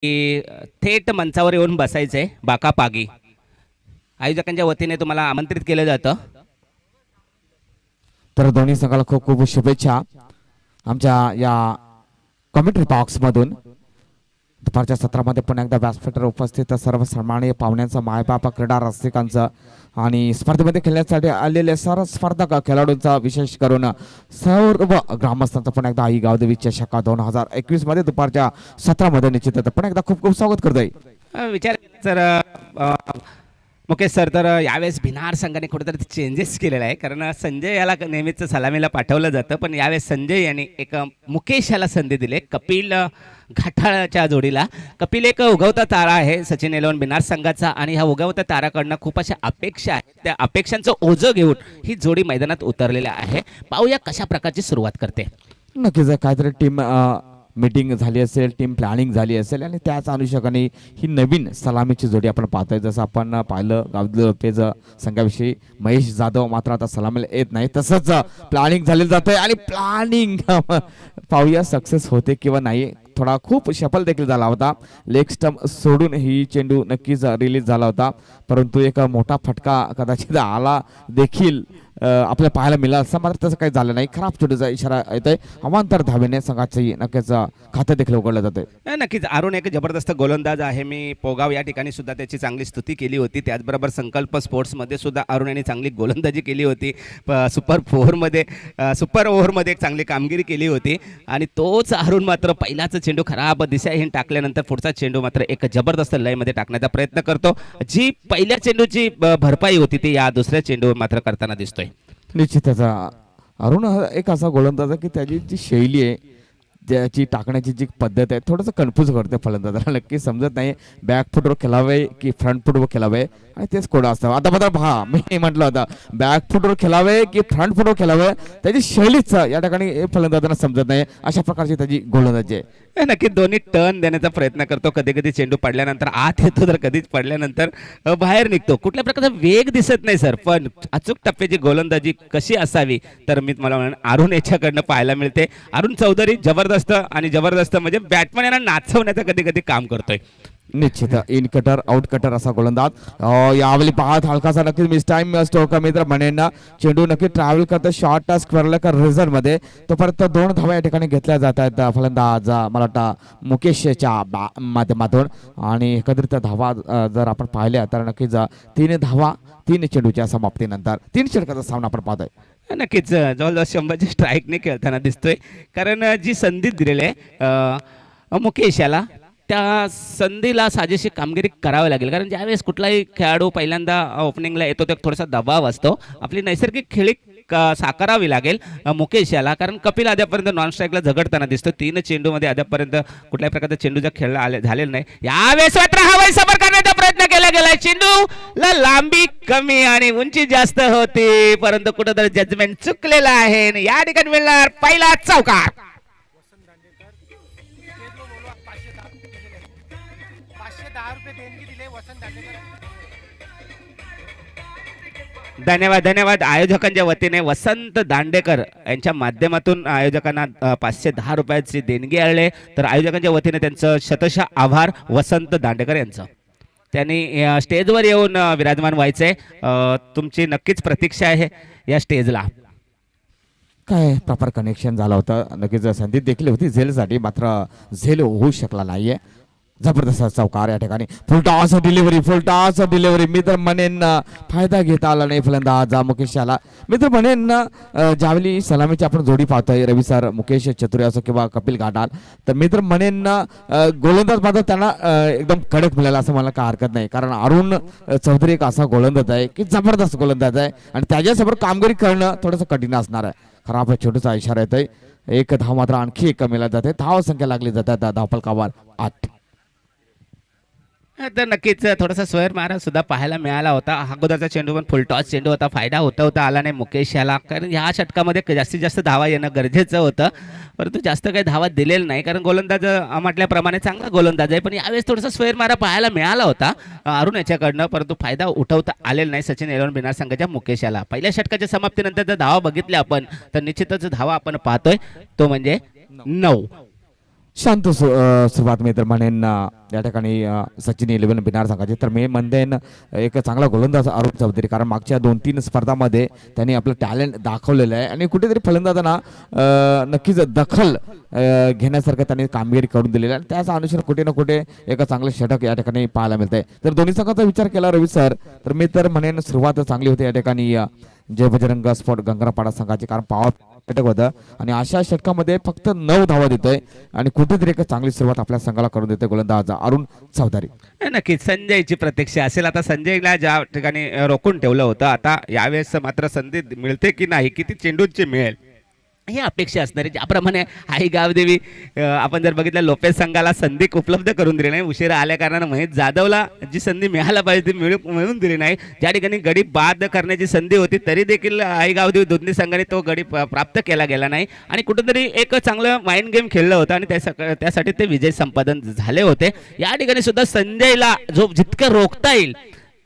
की थेट मंचावर येऊन बसायचंय बाकापागी. आयोजकांच्या वतीने तुम्हाला आमंत्रित केलं जातं. तर दोन्ही संघाला खूप खूप शुभेच्छा आमच्या या कमेंट्री बॉक्स मधून. दुपारच्या सत्रामध्ये पुन्हा एकदा व्यासपीठावर उपस्थित सर्व सन्माननीय पाहुण्यांचं, मायबाप, क्रीडा रसिकांचं आणि स्पर्धेमध्ये खेळण्यासाठी आलेले सर्व स्पर्धक खेळाडूंचा, विशेष करून सर्व ग्रामस्थांचं पुन्हा एकदा आई गावदेवी चषक 2021 मध्ये दुपारच्या सत्रामध्ये निश्चित पुन्हा एकदा खूप खूप स्वागत करतोय. विचार सर मुकेश सर, तर यावेळेस भिनार संघाने कुठेतरी चेंजेस केलेला आहे. कारण संजय याला नेहमीच सलामीला पाठवलं जातं, पण यावेळेस संजय यांनी एक मुकेश याला संधी दिली. कपिल घाटाळच्या जोडीला. कपिल एक उगवता तारा आहे सचिन 11 भिनार संघाचा, आणि ह्या उगवता ताराकडनं खूप अशा अपेक्षा आहेत. त्या अपेक्षांचं ओझं घेऊन ही जोडी मैदानात उतरलेली आहे. पाहूया कशा प्रकारची सुरुवात करते. नक्कीच काहीतरी टीम मीटिंग झाली असेल, टीम प्लॅनिंग झाली असेल आणि त्याच अनुषंगाने ही नवीन सलामीची जोडी आपण पाहतोय. जसं आपण पाहिलं गावदेवी संघाविषयी महेश जाधव मात्र आता सलामीला येत नाही, तसंच प्लॅनिंग झालेलं जातंय आणि प्लॅनिंग पाहूया सक्सेस होते किंवा नाही. थोडा खूप शफल देखील झाला होता. लेग स्टंप सोडून ही चेंडू नक्कीच रिलीज झाला होता, परंतु एक मोठा फटका कदाचित आला देखील आपल्याला पाहायला मिळाला असं, मात्र तसं काही झालं नाही. खराब चेंडूचा इशारा येतोय. अवांतर धावेने संघाची नक्कीच खातं देखील उघडलं जातंय. नक्कीच अरुण एक जबरदस्त गोलंदाज आहे. मी पोगाव या ठिकाणी सुद्धा त्याची चांगली स्तुती केली होती. त्याचबरोबर संकल्प स्पोर्ट्समध्ये सुद्धा अरुण यांनी चांगली गोलंदाजी केली होती. सुपर ओव्हरमध्ये एक चांगली कामगिरी केली होती. आणि तोच अरुण मात्र पहिलाच चेंडू खराब दिशाहीन टाकल्यानंतर पुढचा चेंडू मात्र एक जबरदस्त लयमध्ये टाकण्याचा प्रयत्न करतो. जी पहिल्या चेंडूची भरपाई होती ती या दुसऱ्या चेंडूवर मात्र करताना दिसतोय. निश्चितच अरुण एक असा गोलंदाज आहे की त्याची जी शैली आहे, त्याची टाकण्याची जी पद्धत आहे, थोडंसं कन्फ्यूज करते फलंदाजाला. नक्की समजत नाही बॅक फुटवर खेळावे की फ्रंट फुटवर खेळावे, आणि तेच कोड असतं. आता मात्र पहा, मी म्हटलं होतं बॅक फुटवर खेळावे की फ्रंट फुटवर खेळावे, त्याची शैलीच या ठिकाणी फलंदाजांना समजत नाही. अशा प्रकारची त्याची गोलंदाजी आहे. नक्की दोन्ही टर्न देण्याचा प्रयत्न करतो. कधी कधी चेंडू पडल्यानंतर आत येतो, तर कधीच पडल्यानंतर बाहेर निघतो. कुठल्या प्रकारचा वेग दिसत नाही सर, पण अचूक टप्प्याची गोलंदाजी कशी असावी तर मी तुम्हाला म्हणून अरुण याच्याकडनं पाहायला मिळते. अरुण चौधरी जबरदस्त म्हणजे बॅटमॅन यांना नाचवण्याचं कधी कधी काम करतोय. निश्चित इन कटर आउट कटर असा गोलंदाज. यावेळी पाहत हलकासा नक्कीच मिस टाइम स्टोक मित्र म्हणेना. चेंडू नक्की ट्रॅव्हल करतो शॉर्ट स्क्वेअर का रिझल्ट मध्ये. तोपर्यंत 2 धावा या ठिकाणी घेतल्या जात आहेत फलंदाज मला वाटतं मुकेशच्या माध्यमातून. आणि एकत्रित धावा जर आपण पाहिल्या तर नक्कीच 3 धावा 3 चेंडूच्या समाप्तीनंतर 3 षटकाचा सामना आपण पाहतोय. नक्कीच जवळजवळ 100च्या स्ट्राईकने खेळताना दिसतोय. कारण जी संधी दिलेली आहे मुकेश याला, त्या संधीला साजेशी कामगिरी करावी लागेल. कारण ज्यावेळेस कुठलाही खेळाडू पहिल्यांदा ओपनिंगला येतो तर थोडासा दबाव असतो. आपली नैसर्गिक खेळी साकारावी लागेल मुकेश याला. कारण कपिल अद्यापर्यंत नॉन स्ट्राईकला झगडताना दिसतो. 3 चेंडूमध्ये अद्यापर्यंत कुठल्याही प्रकारचा चेंडूचा खेळ झालेला नाही. यावेळेस मात्र हवाई सफर करण्याचा प्रयत्न केला गेलाय. चेंडूला लांबी कमी आणि उंची जास्त होती, परंतु कुठेतरी जजमेंट चुकलेलं आहे. या ठिकाणी मिळणार पहिला चौकार. धन्यवाद. आयोजकांच्या वतीने वसंत दांडेकर यांच्या माध्यमातून आयोजकांना 510 रुपयाची देणगी आले. तर आयोजकांच्या वतीने त्यांचं शतशः आभार वसंत दांडेकर यांचं. त्यांनी स्टेजवर येऊन विराजमान व्हायचंय. तुमची नक्कीच प्रतीक्षा आहे या स्टेजला. काय प्रॉपर कनेक्शन झालं होतं. नक्कीच संधी देखील होती झेलसाठी, मात्र झेल होऊ शकला नाहीये. जबरदस्त चौकार या ठिकाणी. फुलटॉस डिलिव्हरी मी तर म्हणेन फायदा घेता आला नाही फलंदाज मुकेश याला. मी तर म्हणेन ज्यावेळी सलामीची आपण जोडी पाहतोय रवी सर, मुकेश चतुर्वे असो किंवा कपिल घाटाल, तर मी तर म्हणेन गोलंदाज मात्र त्यांना एकदम कडक मिळाला असं मला काय हरकत नाही. कारण अरुण चौधरी एक असा गोलंदाज आहे की जबरदस्त गोलंदाज आहे आणि त्याच्यासमोर कामगिरी करणं थोडंसं कठीण असणार आहे. खराब छोटासा इशारा येतोय. 1 धाव मात्र आणखी एक मिळाला जाते. धाव संख्या लागली जातात धावफलकावर 8. तर नक्कीच थोडासा स्क्वेअर मारा सुद्धा पाहायला मिळाला होता. अगोदरचा चेंडू पण फुलटॉस चेंडू होता. फायदा होता आला नाही मुकेश याला. कारण ह्या षटकामध्ये जास्तीत जास्त धावा येणं गरजेचं होतं, परंतु जास्त काही धावा दिलेलं नाही. कारण गोलंदाज म्हटल्याप्रमाणे चांगला गोलंदाज आहे, पण यावेळेस थोडासा स्क्वेअर मारा पाहायला मिळाला होता अरुण याच्याकडनं, परंतु फायदा उठवता आलेला नाही सचिन 11 भिनार संघाच्या मुकेश याला. पहिल्या षटकाच्या समाप्तीनंतर जर धावा बघितल्या आपण तर निश्चितच धावा आपण पाहतोय तो म्हणजे 9. शांत सुरुवात मी तर म्हणेन या ठिकाणी सचिन 11 बिनार संघाची तर मी म्हणेन एक चांगला गोलंदाज अरुण चौधरी कारण मागच्या 2-3 स्पर्धामध्ये त्यांनी आपलं टॅलेंट दाखवलेलं आहे आणि कुठेतरी फलंदाजांना नक्कीच दखल घेण्यासारखं त्यांनी कामगिरी करून दिलेली आहे. त्याच अनुषंगाने कुठे ना कुठे एक चांगलं षटक या ठिकाणी पाहायला मिळतंय. तर दोन्ही संघाचा विचार केला रवी सर तर मी तर म्हणेन सुरुवात चांगली होती या ठिकाणी जय बजरंग स्पोर्ट गंगारामपाडा संघाची कारण पॉवर षटक होतं आणि अशा षटकामध्ये फक्त 9 धावा देतोय आणि कुठेतरी एक चांगली सुरुवात आपल्या संघाला करून देतोय गोलंदाज अरुण चौधरी. नक्कीच संजयची प्रतीक्षा असेल. आता संजयला ज्या ठिकाणी रोखून ठेवलं होतं आता यावेळेस मात्र संधी मिळते की नाही, किती चेंडूंची मिळेल ही अपेक्षा असणारी. ज्याप्रमाणे आई गावदेवी आपण जर बघितलं लोपेस संघाला संधी उपलब्ध करून दिली नाही, उशिरा आल्या कारणानं महेश जाधवला जी संधी मिळायला पाहिजे ती मिळून दिली नाही. ज्या ठिकाणी गडी बाद करण्याची संधी होती तरी देखील आई गावदेवी दोन्ही संघाने तो गडी प्राप्त केला गेला नाही आणि कुठेतरी एक चांगलं माइंड गेम खेळलं होतं आणि त्यासाठी ते विजय संपादन झाले होते. या ठिकाणी सुद्धा संजयला जो जितकं रोखता येईल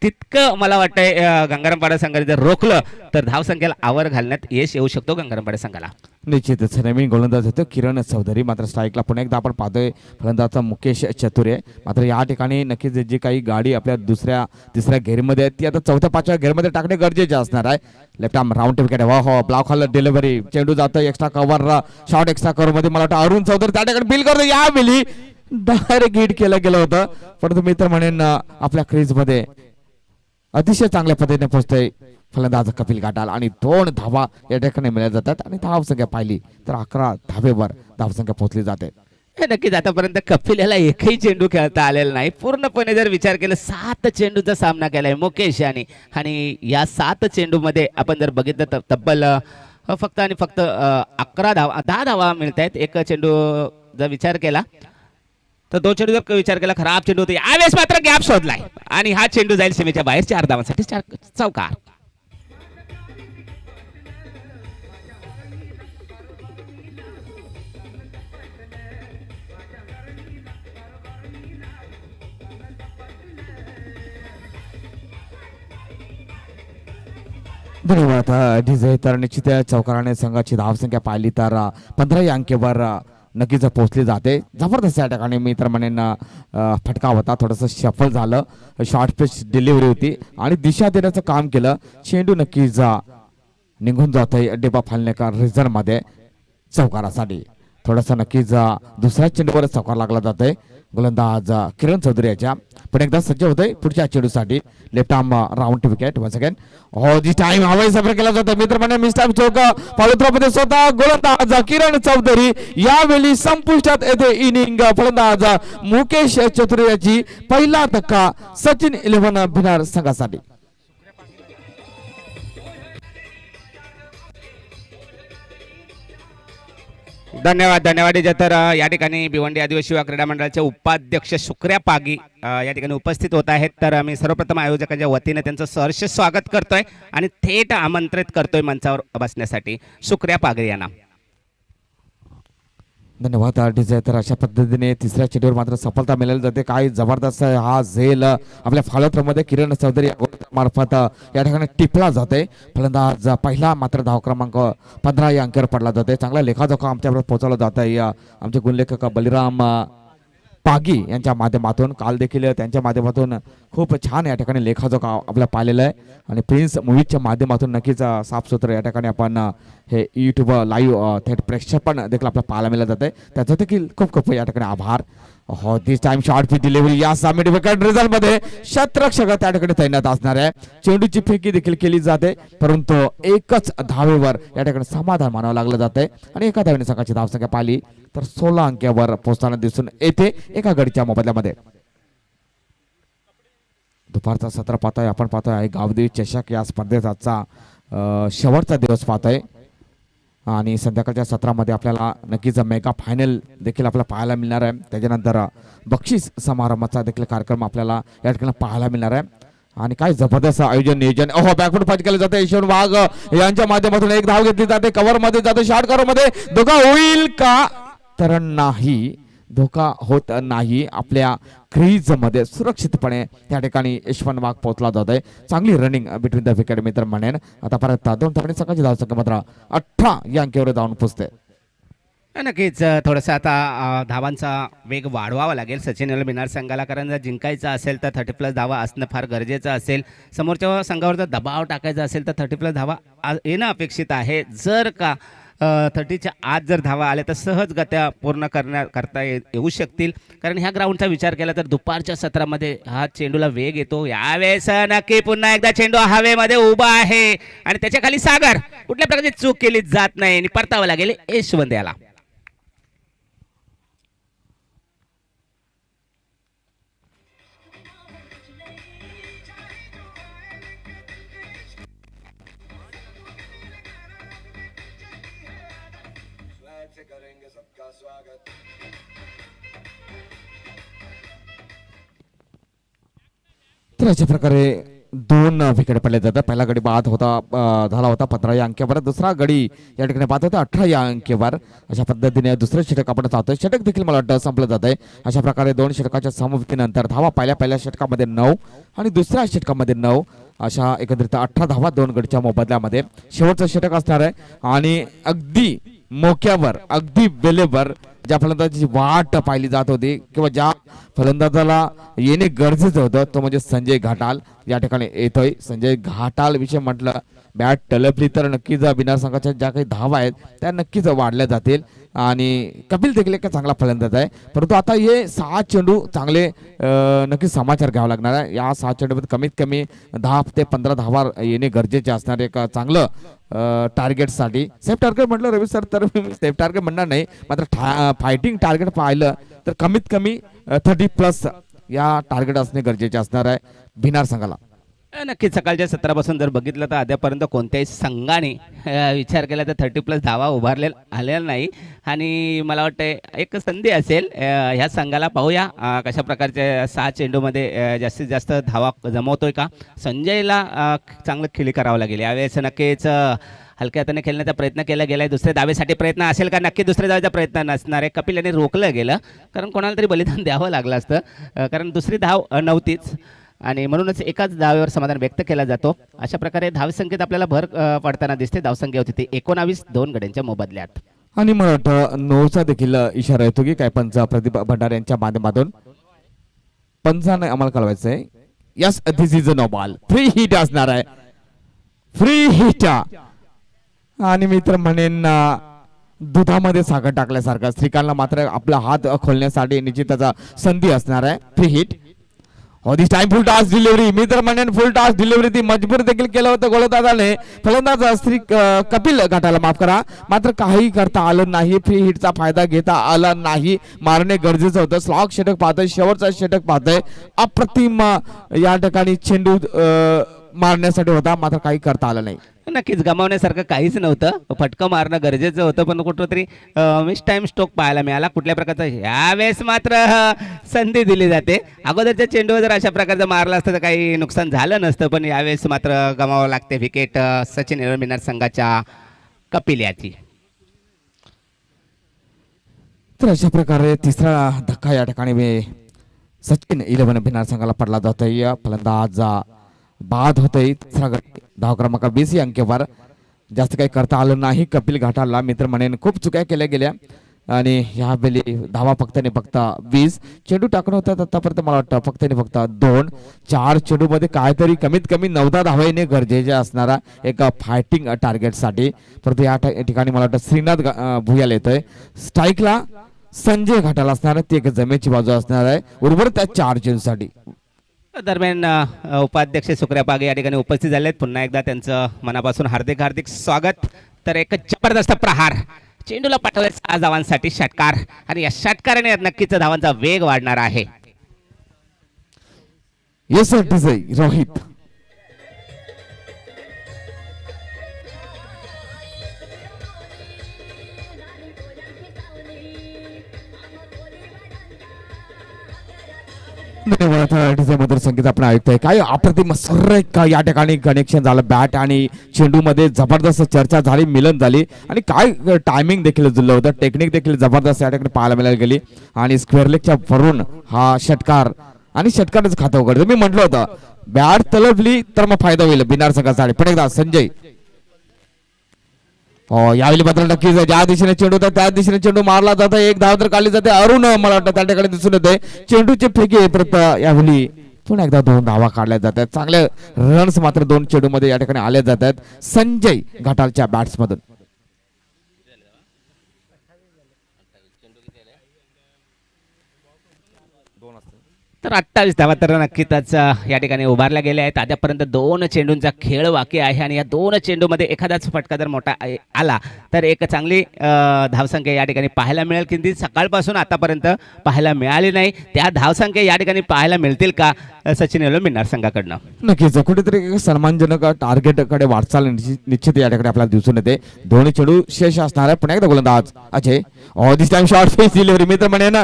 तितकं मला वाटतंय गंगारामपाडा संघाने जर रोखलं तर धावसंख्येला आवर घालण्यात यश येऊ शकतो गंगारामपाडा संघाला. निश्चितच नवीन गोलंदाज होतो किरण चौधरी मात्र स्ट्राईकला पुन्हा एकदा आपण पाहतोय फलंदाजा मुकेश चतुरे. मात्र या ठिकाणी नक्कीच जी काही गाडी आपल्या दुसऱ्या तिसऱ्या घेरमध्ये ती आता चौथ्या पाचव्या घेरमध्ये टाकणे गरजेचे असणार आहे. लेफ्ट आर्म राऊंड विकेट हो ब्लॉक हॉल डिलिव्हरी चेंडू जातो extra cover short extra cover मध्ये मला वाटतं अरुण चौधरी त्या ठिकाणी बिल करतो यावेळी डायरेक्ट हिट केलं गेलं होतं परंतु मी तर म्हणेन आपल्या क्रीज मध्ये अतिशय चांगल्या पद्धतीने पोहोचतोय फलंदाज कपिल गाटाल आणि 2 धावा या ठिकाणी मिळत जातात आणि धावसंख्या पाहिली तर 11 धावेवर धावसंख्या पोहोचली जाते. नक्कीच आतापर्यंत कपिल याला एकही चेंडू खेळता आलेला नाही. पूर्णपणे जर विचार केला 7 चेंडूचा सामना केलाय मुकेश याने आणि या 7 चेंडूमध्ये आपण जर बघितलं तर तब्बल फक्त आणि फक्त 10 धावा मिळत आहेत. एक चेंडू जर विचार केला तर 2 चेंडू जर विचार केला खराब चेंडू होते. यावेळेस मात्र गॅप शोधलाय आणि हा चेंडू जाईल सीमेच्या बाहेर 4 धावांसाठी चौकार. धन्यवाद डीजे. तर निश्चित चौकाराने संघाची धावसंख्या पाहिली तर 15 या अंकेवर नक्कीच पोहोचली जाते. जबरदस्त या ठिकाणी मी तर म्हणेन फटका होता थोडंसं शफल झालं शॉर्ट पिच डिलिव्हरी होती आणि दिशा देण्याचं काम केलं. चेंडू नक्कीच निघून जातोय डेबा फालनेकर रिझर्व मध्ये चौकारासाठी थोडासा नक्कीच दुसऱ्या चेंडूवर चौकार लागला जातोय. गोलंदाज किरण चौधरी याच्या पण एकदा सज्ज होतोय पुढच्या चेंडूसाठी left arm round wicket once again हो जी टाइम हवाई सफर केला जातो मित्र म्हणे मिस टाइम चौक पालुत्रामध्ये स्वतः गोलंदाज किरण चौधरी यावेळी संपुष्टात येते इनिंग. फलंदाज मुकेश चतुरे याची पहिला धक्का सचिन 11 बिनार संघासाठी. धन्यवाद तर या ठिकाणी भिवंडी आदिवासी युवा क्रीडा मंडळाचे उपाध्यक्ष शुक्र्या पागी या ठिकाणी उपस्थित होत आहेत. तर आम्ही सर्वप्रथम आयोजकांच्या वतीने त्यांचं सहर्ष स्वागत करतोय आणि थेट आमंत्रित करतोय मंचावर बसण्यासाठी शुक्र्या पागी यांना. धन्यवाद डीजे. तर अशा पद्धतीने तिसऱ्या चेंडूवर मात्र सफलता मिळाली जाते. काय जबरदस्त हा झेल आपल्या फॉलोथ्रोमध्ये किरण चौधरी मार्फत या ठिकाणी टिपला जाते. फलंदाज पहिला मात्र धाव क्रमांक 15 या अंकावर पडला जाते. चांगला लेखाजोखा आमच्याबरोबर पोहोचवला जात आहे आमचे गुणलेखक बलिराम पागी यांच्या माध्यमातून. काल देखील त्यांच्या माध्यमातून खूप छान या ठिकाणी लेखाजोखा आपल्याला पाहिलेला आहे आणि प्रिन्स मूवीजच्या माध्यमातून नक्कीच साफसूत्र या ठिकाणी आपण हे यूट्यूब लाईव्ह थेट प्रेक्षेपण देखील आपल्याला पाहायला मिळत जाते. त्याचं देखील खूप खूप या ठिकाणी आभार. हो this time short pitch delivery या सामिट विकेट रिझल्ट मध्ये शतरक्षक त्या ठिकाणी तैनात असणार आहे. चेंडूची फेकी देखील केली जाते परंतु एकच धावेवर या ठिकाणी समाधान मानावं लागलं जाते आणि एका धावेने संघाची धावसंख्या पाहिली तर 16 अंकावर पोहोचताना दिसून येते एका गडीच्या मोबदल्यामध्ये. दुपारचा सत्र पाहतोय आपण पाहतोय गावदेवी चषक या स्पर्धेचा आजचा शेवटचा दिवस पाहतोय आणि संध्याकाळच्या सत्रामध्ये आपल्याला नक्कीच मेगा फायनल देखील आपल्याला पाहायला मिळणार आहे. त्याच्यानंतर बक्षीस समारंभाचा देखील कार्यक्रम आपल्याला या ठिकाणी पाहायला मिळणार आहे आणि काय जबरदस्त आयोजन नियोजन. बॅकफुट पाच केलं जातं. यशवंत वाघ यांच्या माध्यमातून एक धाव घेतली जाते. कव्हर मध्ये जाते शॉर्ट कव्हर मध्ये धोका होईल का तर नाही धोका होत नाही. आपल्या क्रीज मध्ये सुरक्षितपणे त्या ठिकाणी यशवंत वाघ पोहोचला जात आहे. चांगली रनिंग बिटवीन द विकेट मित्र म्हणेन. आतापर्यंत 2 धावांनी सकाळची धावसंख्या मात्र 18 या अंकावर धावून पोहोचते. नक्कीच थोडंसं आता धावांचा वेग वाढवावा लागेल सचिन बिनार संघाला, कारण जर जिंकायचं असेल तर 30+ धावा असणं फार गरजेचं असेल. समोरच्या संघावर जर दबाव टाकायचा असेल तर 30+ धावा येणं अपेक्षित आहे. जर का 30च्या आत जर धावा आल्या तर सहजगत्या पूर्ण करता येऊ शकतील. कारण ह्या ग्राउंडचा विचार केला तर दुपारच्या सत्रामध्ये हा चेंडूला वेग येतो. यावेळेस नक्की पुन्हा एकदा चेंडू हवेमध्ये उभा आहे आणि त्याच्या खाली सागर. कुठल्या प्रकारची चूक केली जात नाही आणि परतावं लागेल यशवंत याला. तर अशा प्रकारे 2 विकेट पडले जातात. पहिला गडी बाद होता झाला होता 15 या अंकावर. दुसरा गडी या ठिकाणी बाद होता 18 या अंकावर. अशा पद्धतीने दुसरं षटक आपण चालतोय. षटक देखील मला वाटतं संपलं जात आहे. अशा प्रकारे 2 षटकाच्या समवेतीनंतर धावा पहिल्या षटकामध्ये 9 आणि दुसऱ्या षटकामध्ये 9, अशा एकत्रित 18 धावा 2 गडीच्या मोबदल्यामध्ये. शेवटचं षटक असणार आहे आणि अगदी मोक्यावर, अगदी वेळेवर ज्या फलंदाजाची वाट पाहिली जात होती किंवा ज्या फलंदाजाला येणे गरजेचं होतं तो म्हणजे संजय घाटाल या ठिकाणी येतोय. संजय घाटाल विषय म्हटलं, बॅट टलपली तर नक्कीच बिना संघाच्या ज्या काही धावा आहेत त्या नक्कीच वाढल्या जातील. आणि कपिल देखील एक चांगला फलंदाज आहे, परंतु आता हे 6 चेंडू चांगले नक्कीच समाचार घ्यावा लागणार आहे. या 6 चेंडूमध्ये कमीत कमी 10 ते 15 धावा येणे गरजेचे असणार. एक चांगलं टार्गेटसाठी सेफ टार्गेट म्हटलं रवी सर तर मी सेफ टार्गेट म्हणणार नाही, मात्र फायटिंग टार्गेट पाहिलं तर कमीत कमी 30+ या टार्गेट असणे गरजेचे असणार आहे भिनार संघाला. नक्कीच सकाळच्या सत्रापासून जर बघितलं तर अद्यापर्यंत कोणत्याही संघाने विचार केला तर 30+ धावा उभारलेल्या आलेल्या नाही. आणि मला वाटतं एक संधी असेल ह्या संघाला. पाहूया कशा प्रकारच्या 6 चेंडूमध्ये जास्तीत जास्त धावा जमवतोय का. संजयला चांगलं खेळी करावं लागेल यावेळेस. नक्कीच हलक्या हाताने खेळण्याचा प्रयत्न केला गेला आहे. दुसऱ्या धावेसाठी प्रयत्न असेल का. नक्की दुसऱ्या धावेचा प्रयत्न नसणार आहे. कपिल यांनी रोखलं गेलं, कारण कोणाला तरी बलिदान द्यावं लागलं असतं, कारण दुसरी धाव नव्हतीच आणि म्हणूनच एकाच धावेवर समाधान व्यक्त केला जातो. अशा प्रकारे धावसंख्येत आपल्याला भर पडताना दिसते. धावसंख्या होती ती 19 2 गड्यांच्या मोबदल्यात. आणि मला वाटतं 9चा देखील इशारा येतो की काय पंच प्रदीप भंडारे यांच्या माध्यमातून पंचाने आम्हाला कळवायचं आहे. Yes, this is a no ball. Free hit असणार आहे, फ्री हिट. आणि मी तर म्हणेन दुधामध्ये साखर टाकल्यासारखं श्रीकांतला मात्र आपला हात खोलण्यासाठी निश्चितच संधी असणार आहे. Free hit. This time full toss delivery. मी तर म्हणेन फुल टॉस डिलिव्हरी ती मजबूर देखील केलं होतं गोलंदाजाने. फलंदाज श्री कपिल घाटाला माफ करा, मात्र काही करता आलं नाही. फ्री हिटचा फायदा घेता आला नाही. मारणे गरजेचं होतं. स्लॉग षटक पाहतोय, शेवटचा षटक पाहतोय. अप्रतिम या ठिकाणी चेंडू मारण्यासाठी होता, मात्र काही करता आलं नाही. नक्कीच गमावण्यासारखं काहीच नव्हतं. फटकं मारणं गरजेचं होतं, पण कुठंतरी मिस टाइम स्ट्रोक पाहायला मिळाला कुठल्या प्रकारचा. यावेळेस मात्र संधी दिली जाते. अगोदरच्या चेंडूवर जर अशा प्रकारचं मारलं असतं तर काही नुकसान झालं नसतं, पण यावेळेस मात्र गमावं लागते विकेट सचिन बिनार संघाच्या कपिल याची. तर अशा प्रकारे तिसरा धक्का या ठिकाणी सचिन 11 बिनार संघाला पडला जातोय. फलंदाज बाद होतोय. तिसरा गडी धाव क्रमांक 20 या अंकावर. जास्त काही करता आलं नाही कपिल घाटाला. मित्र म्हणेन खूप चुक्या केल्या गेल्या आणि ह्यावेळी धावा फक्त 20 चेंडू टाकणं होतात आतापर्यंत. मला वाटतं फक्त 2-4 चेंडूमध्ये काहीतरी कमीत कमी 9 धावा येणे गरजेचे असणारा एक फायटिंग टार्गेटसाठी. परंतु या ठिकाणी मला वाटतं श्रीनाथ भुयाल येतोय. स्ट्राईकला संजय घाटाला असणार आहे, ती एक जमेची बाजू असणार आहे उर्वरित त्या 4 चेंडूसाठी. दरम्यान उपाध्यक्ष सुक्रिया पागे या ठिकाणी उपस्थित झाले आहेत. पुन्हा एकदा त्यांचं मनापासून हार्दिक हार्दिक स्वागत. तर एक जबरदस्त प्रहार चेंडूला पाठवले 6 धावांसाठी षटकार आणि या षटकाराने नक्कीच धावांचा वेग वाढणार आहे. येस रोहित. धन्यवाद. संगीत आपण ऐकतोय. काय अप्रतिम सर्रेक या ठिकाणी कनेक्शन झालं. बॅट आणि चेंडू मध्ये जबरदस्त चर्चा झाली, मिलन झाली आणि काय टायमिंग देखील जुळलं होतं. टेक्निक देखील जबरदस्त या ठिकाणी पाहायला मिळायला गेली आणि स्क्वेअर लेगच्या वरून हा षटकार आणि षटकाराचं खातं उघडलं. मी म्हटलं होतं बॅट तलपली तर मग फायदा होईल बिनार संघासाठी. पण एकदा संजय यावेळी मात्र नक्कीच ज्या दिशेने चेंडू होता त्या दिशेने चेंडू मारला जातो. एक धाव तर काढली जाते. अरुण मला वाटतं त्या ठिकाणी दिसून येते. चेंडूचे फेके परत यावेळी पुन्हा एकदा 2 धावा काढल्या जातात. चांगले रन्स मात्र 2 चेंडू मध्ये या ठिकाणी आले जातात संजय घाटालच्या बॅट्स मधून. तर 28 धावा तर नक्कीच या ठिकाणी उभारल्या गेल्या आहेत. आतापर्यंत 2 चेंडूंचा खेळ बाकी आहे आणि या 2 चेंडूमध्ये एखादाच फटका जर मोठा आला तर एक चांगली धावसंख्या या ठिकाणी पाहायला मिळेल. की ती सकाळपासून आतापर्यंत पाहायला मिळाली नाही. त्या धावसंख्या या ठिकाणी पाहायला मिळतील का सचिन मिनार संघाकडनं? नक्कीच कुठेतरी एक सन्मानजनक टार्गेट कडे वाटचाल निश्चित या ठिकाणी आपल्याला दिसून येते. दोन्ही चेंडू शेष असणार आहे. पुन्हा एकदा गोलंदाज अजय दिस टाइम शॉर्ट फेस डिलिव्हरी. मित्र म्हणेन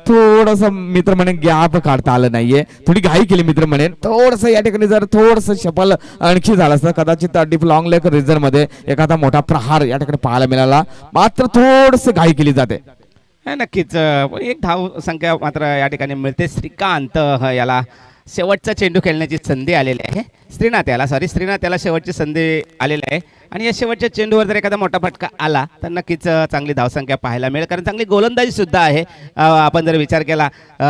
थोडस मित्र म्हणेन गॅप काढता आलं नाहीये. थोडी घाई केली मित्र म्हणेन. थोडस या ठिकाणी जर थोडस शफल आणखी झालं असतं कदाचित डीप लॉंग लेग रिझन मध्ये एखादा मोठा प्रहार या ठिकाणी पाहायला मिळाला. मात्र थोडस घाई केली जाते. नक्कीच एक धाव संख्या मात्र या ठिकाणी मिळते. श्रीकांत याला शेवटचा चेंडू खेळण्याची संधी आलेली आहे. श्रीनाथ याला शेवटची संधी आलेली आहे आणि या शेवटच्या चेंडूवर जर एखादा मोठा फटका आला तर नक्कीच चांगली धावसंख्या पाहायला मिळेल. कारण चांगली गोलंदाजी सुद्धा आहे आपण जर विचार केला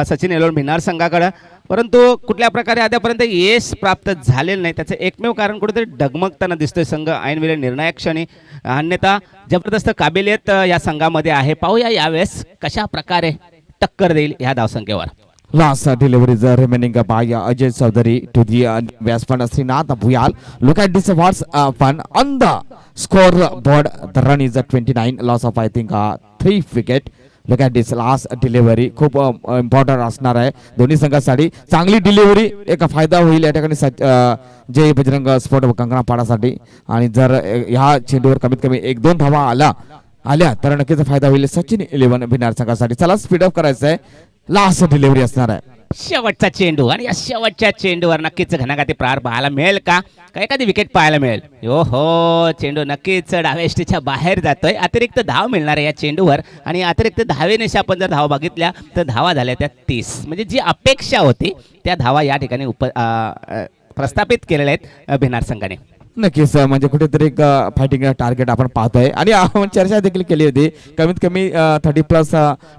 सचिन भिनार संघाकडं. परंतु कुठल्या प्रकारे आतापर्यंत यश प्राप्त झालेलं नाही. त्याचं एकमेव कारण कुठेतरी डगमगताना दिसतोय संघ ऐनवेळी निर्णायक क्षणी. अन्यथा जबरदस्त काबिलियत या संघामध्ये आहे. पाहूया यावेळेस कशा प्रकारे टक्कर देईल ह्या धावसंख्येवर. Last delivery is remaining by Ajay Chaudhary to the batsman Srinath Buyal. Look at this what's fun on the scoreboard. The run is 29. Loss of I think 3 wicket. Look at this last delivery. खूप important असणार आहे दोन्ही संघासाठी. चांगली delivery एक फायदा होईल या ठिकाणी जय बजरंग स्पोर्ट कंकणापाडासाठी. आणि जर ह्या चेंडूवर कमीत कमी 1-2 धावा आल्या तर नक्कीच फायदा होईल सचिन भिनार संघासाठी. चला स्पीडअप करायचं आहे. लास्ट डिलिव्हरी असणार आहे. शेवटचा चेंडू आणि या शेवटच्या चेंडूवर नक्कीच घणाघाती प्रहार पाहायला मिळेल का एखादी विकेट पाहायला मिळेल? हो चेंडू नक्कीच डाव्या बाहेर जातोय. अतिरिक्त धाव मिळणार आहे या चेंडूवर आणि अतिरिक्त धावेनिशी आपण जर धावा बघितल्या तर धावा झाल्या त्या 30. म्हणजे जी अपेक्षा होती त्या धावा या ठिकाणी प्रस्थापित केलेल्या आहेत भिनार संघाने. नक्कीच म्हणजे कुठेतरी एक फायटिंग टार्गेट आपण पाहतोय आणि आपण चर्चा देखील केली होती कमीत कमी 30+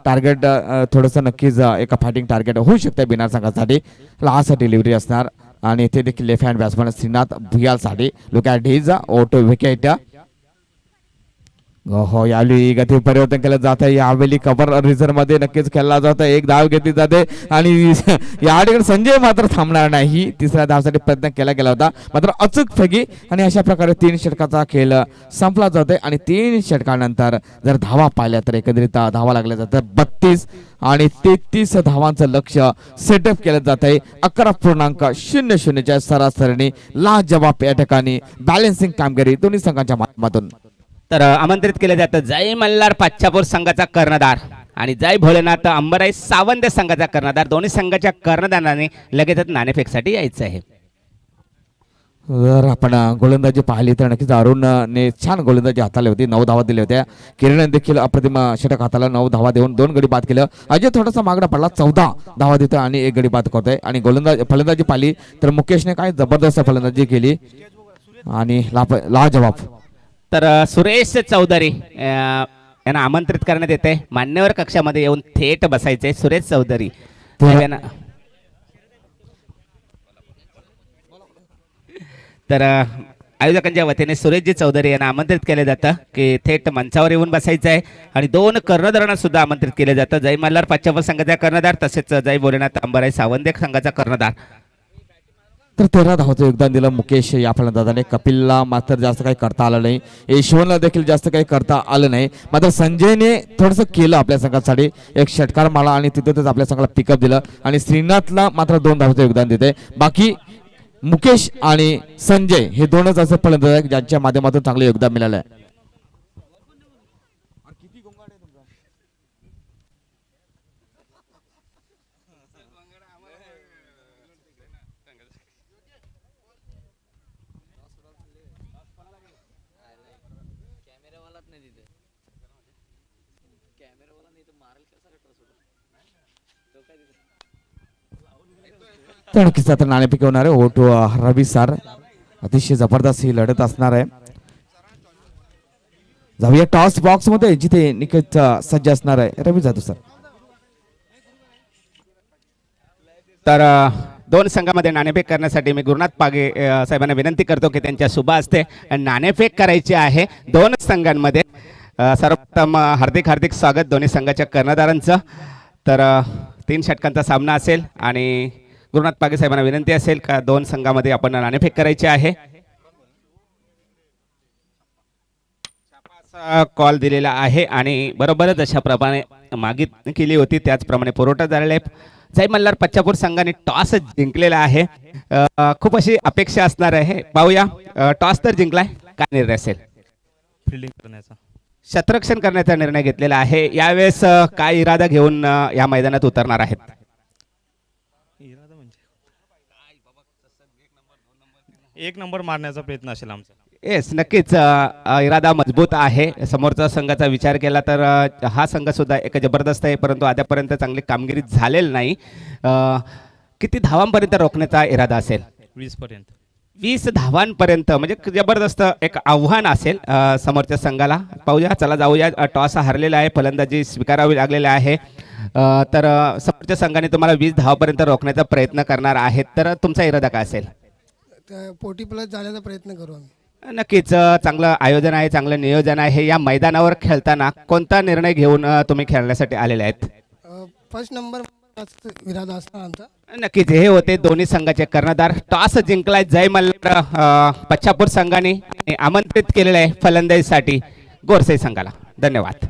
टार्गेट थोडंसं नक्कीच एक फायटिंग टार्गेट होऊ शकते भिनार संघासाठी. लास्ट डिलिव्हरी असणार आणि ते देखील लेफ्ट हँड बॅट्समन श्रीनाथ भुयालसाठी. लुक ॲट हिज ओटो विकेट. हो यावेळी गती परिवर्तन केलं जातं. यावेळी कव्हर रिझर्व मध्ये नक्कीच खेळला जातो. एक धाव घेतली जाते आणि या ठिकाणी संजय मात्र थांबणार नाही. तिसऱ्या धावसाठी प्रयत्न केला गेला होता मात्र अचूक फेकी आणि अशा प्रकारे 3 षटकाचा खेळ संपला जातोय. आणि 3 षटकानंतर जर धावा पाहिल्या तर एकंदरीत धावा लागल्या जातात 32 आणि 33 धावांचं लक्ष सेटअप केलं जात आहे. 11.00च्या सरासरीने लाजवाब या ठिकाणी बॅलन्सिंग कामगिरी दोन्ही संघांच्या माध्यमातून. तर आमंत्रित केले जातं जय मल्हार पाच्छापूर संघाचा कर्णधार आणि जय भोलेनाथ अंबराई सावंत संघाचा कर्णधार. दोन्ही संघाच्या कर्णधाराने लगेचच नाणेफेकसाठी यायचं आहे. जर आपण गोलंदाजी पाहिली तर नक्कीच अरुणने छान गोलंदाजी हाताळली होती. 9 धावा दिल्या होत्या. किरण देखील अप्रतिम षटक हाताला 9 धावा देऊन 2 गडी बाद केलं. अजय थोडासा मागडा पडला 14 धावा देतोय आणि 1 गडी बाद करतोय. आणि फलंदाजी पाहिली तर मुकेशने काय जबरदस्त फलंदाजी केली आणि लाजवाब. तर सुरेश चौधरी यांना आमंत्रित करण्यात येते. मान्यवर कक्षामध्ये येऊन थेट बसायचे सुरेश चौधरी. तर आयोजकांच्या वतीने सुरेशजी चौधरी यांना आमंत्रित केले जातं की थेट मंचावर येऊन बसायचं आहे. आणि 2 कर्णधारांना सुद्धा आमंत्रित केले जातं. जय मल्हार पाच्छापूर संघाचा कर्णधार तसेच जय भोलेनाथ अंबराई सावंत संघाचा कर्णधार. तर 13 धावाचं योगदान दिलं मुकेश या फलंदाजाने. कपिलला मात्र जास्त काही करता आलं नाही. यशवंतला देखील जास्त काही करता आलं नाही. मात्र संजयने थोडंसं केलं आपल्या संघासाठी. एक षटकार मारला आणि तिथेच आपल्या संघाला पिकअप दिलं. आणि श्रीनाथला मात्र 2 धावाचं योगदान देते. बाकी मुकेश आणि संजय हे 2च असे फलंदाज आहेत ज्यांच्या माध्यमातून चांगलं योगदान मिळालं आहे. तर नक्कीच आता नाणेफेक होणार आहे. ओटो रवी सर अतिशय जबरदस्त ही लढत असणार आहे. जाऊया टॉस बॉक्स मध्ये जिथे निकट सज्ज असणार आहे रवी जाधव सर. तर दोन संघामध्ये नाणेफेक करण्यासाठी मी गुरुनाथ पागे साहेबांना विनंती करतो की त्यांच्या शुभ हस्ते नाणेफेक करायची आहे दोन संघांमध्ये. सर्वप्रथम हार्दिक हार्दिक स्वागत दोन्ही संघाच्या कर्णधारांचं. तर 3 षटकांचा सामना असेल आणि गुरुनाथ पागे साहेबांना विनंती असेल का दोन संघामध्ये आपण नाणेफेक करायची आहे. कॉल दिलेला आहे आणि बरोबरच अशा प्रमाणे मागितली केली होती त्याचप्रमाणे पुरवठा झालेला आहे. जय मल्हार पच्चापूर संघाने टॉस जिंकलेला आहे. खूप अशी अपेक्षा असणार आहे. पाहूया टॉस तर जिंकलाय काय निर्णय असेल. फिल्डिंग करण्याचा शतरक्षण करण्याचा निर्णय घेतलेला आहे. यावेळेस काय इरादा घेऊन या मैदानात उतरणार आहेत. इरादा म्हणजे एक नंबर मारण्याचा प्रयत्न असेल आमचा. येस नक्कीच इरादा मजबूत आहे. समोरचा संघाचा विचार केला तर हा संघ सुद्धा एक जबरदस्त आहे परंतु आतापर्यंत चांगली कामगिरी झालेली नाही. किती धावांपर्यंत रोखण्याचा इरादा असेल. 20 पर्यंत. 20 धावांपर्यंत म्हणजे जबरदस्त एक आव्हान असेल समोरच्या संघाला. पाहूया चला जाऊया. टॉस हरलेला आहे फलंदाजी स्वीकारावी लागलेली आहे. तर समोरच्या संघाने तुम्हाला 20 धावापर्यंत रोखण्याचा प्रयत्न करणार आहेत. तर तुमचा इरादा काय असेल. 40+ जाण्याचा प्रयत्न करू आम्ही. नक्कीच चांगलं आयोजन आहे चांगलं नियोजन आहे. या मैदानावर खेळताना कोणता निर्णय घेऊन तुम्ही खेळण्यासाठी आलेले आहेत. फर्स्ट नंबर इरादा असणार आमचा. नक्कीच हे होते दोन्ही संघाचे कर्णधार. टॉस जिंकलाय जय मल्हार पच्चापूर संघाने आणि आमंत्रित केलेलं आहे फलंदाजीसाठी गोरसे संघाला. धन्यवाद.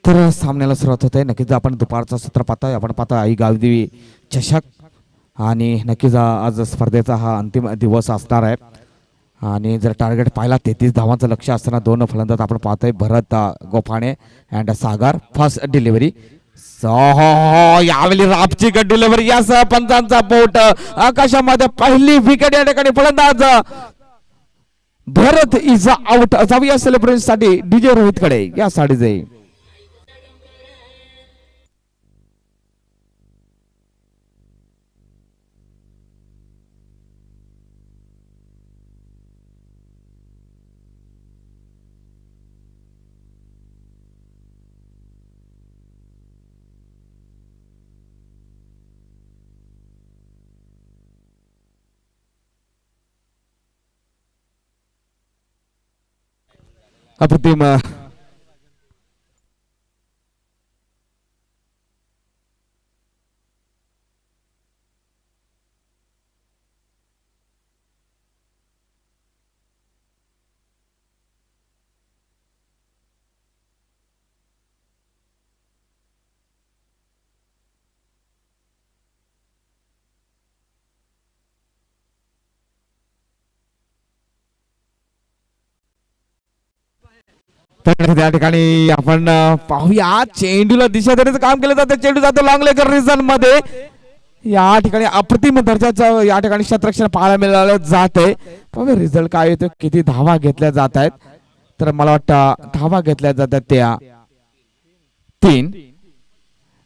तर सामन्याला सुरुवात होते. नक्कीच आपण दुपारचं सत्र पाहतोय. आपण पाहतोय आई गावदेवी चषक आणि नक्कीच आज स्पर्धेचा हा अंतिम दिवस असणार आहे. आणि जर टार्गेट पाहिला 33 धावांचं लक्ष असताना दोन फलंदाज आपण पाहतोय भरत गोफाणे अँड सागर. फर्स्ट डिलिव्हरी यावेळी रापची गट डिलिव्हरी यासह पंचांचा बोट आकाशामध्ये पहिली विकेट या ठिकाणी फलंदाज भरत इज आउट. जाऊया सेलिब्रेशन साठी डीजे रोहित कडे या साडी जाईल. अप्रतिम त्या ठिकाणी आपण पाहूया चेंडूला दिशा देण्याचं काम केलं जातं. चेंडू जातो लांगलेकर रिझन मध्ये. या ठिकाणी अप्रतिम दर्जाचं या ठिकाणी क्षेत्ररक्षण पाहायला मिळालं जात आहे. पाहूया रिझल्ट काय येतो. किती धावा घेतल्या जात आहेत. तर मला वाटतं धावा घेतल्या जातात त्या 3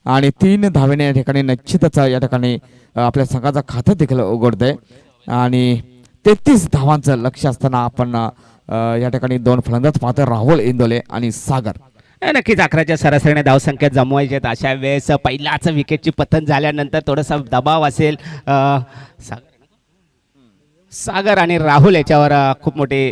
आणि 3 धावेने या ठिकाणी निश्चितच या ठिकाणी आपल्या संघाचं खातं देखील उघडतंय. आणि 33 धावांचं लक्ष असताना आपण या ठिकाणी दोन फलंदाज पाहतो राहुल इंदोले आणि सागर. नक्कीच 11च्या सरासरीने धावसंख्या जमवायचे आहेत. अशा वेळेस पहिल्याच विकेटची पतन झाल्यानंतर थोडासा दबाव असेल. सागर आणि राहुल याच्यावर खूप मोठी